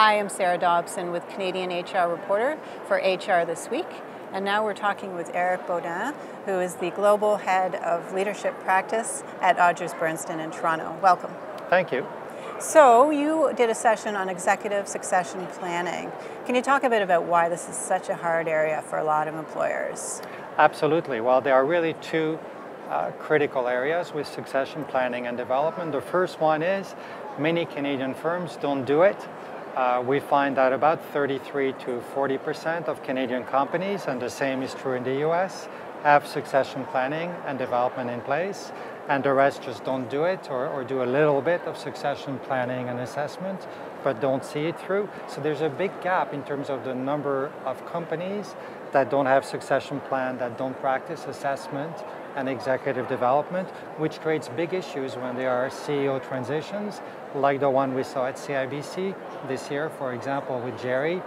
Hi, I'm Sarah Dobson with Canadian HR Reporter for HR This Week. And now we're talking with Eric Beaudan, who is the Global Head of Leadership Practice at Rogers-Bernston in Toronto. Welcome. Thank you. So you did a session on executive succession planning. Can you talk a bit about why this is such a hard area for a lot of employers? Absolutely. Well, there are really two critical areas with succession planning and development. The first one is many Canadian firms don't do it. We find that about 33 to 40% of Canadian companies, and the same is true in the US, have succession planning and development in place, and the rest just don't do it or do a little bit of succession planning and assessment, but don't see it through. So there's a big gap in terms of the number of companies that don't have succession plan, that don't practice assessment and executive development, which creates big issues when there are CEO transitions, like the one we saw at CIBC this year, for example, with Jerry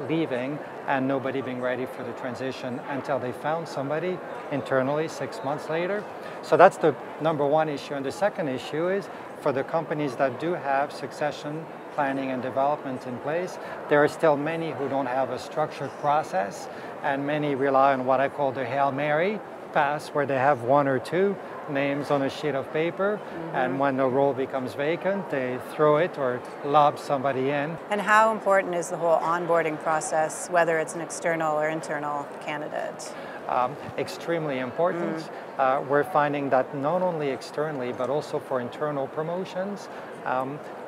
leaving and nobody being ready for the transition until they found somebody internally 6 months later. So that's the number one issue. And the second issue is for the companies that do have succession planning and development in place, there are still many who don't have a structured process, and many rely on what I call the Hail Mary pass, where they have one or two names on a sheet of paper, and when the role becomes vacant, they throw it or lob somebody in. And how important is the whole onboarding process, whether it's an external or internal candidate? Extremely important. We're finding that not only externally, but also for internal promotions,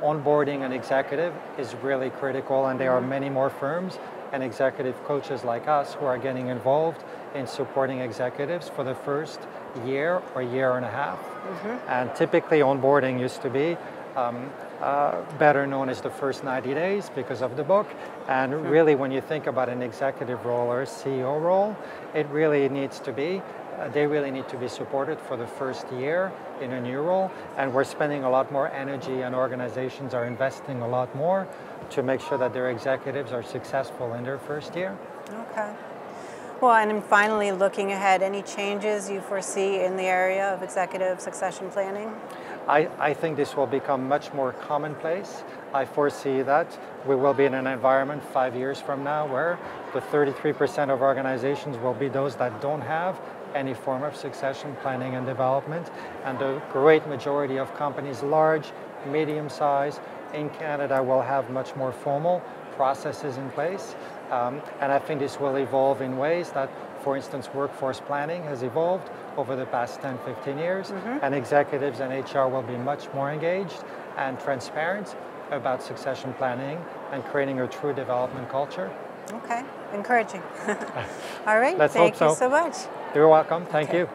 onboarding an executive is really critical, and there are many more firms and executive coaches like us who are getting involved in supporting executives for the first year or year and a half. And typically onboarding used to be better known as the first 90 days because of the book. And really, when you think about an executive role or a CEO role, it really needs to be, they really need to be supported for the first year in a new role. And we're spending a lot more energy, and organizations are investing a lot more to make sure that their executives are successful in their first year. Okay. Well, and then finally, looking ahead, any changes you foresee in the area of executive succession planning? I think this will become much more commonplace. I foresee that we will be in an environment 5 years from now where the 33% of organizations will be those that don't have any form of succession planning and development, and the great majority of companies, large, medium-sized, in Canada, will have much more formal processes in place. And I think this will evolve in ways that, for instance, workforce planning has evolved over the past 10, 15 years, and executives and HR will be much more engaged and transparent about succession planning and creating a true development culture. Okay, encouraging. All right, Let's thank hope so. you so much. You're welcome, thank you.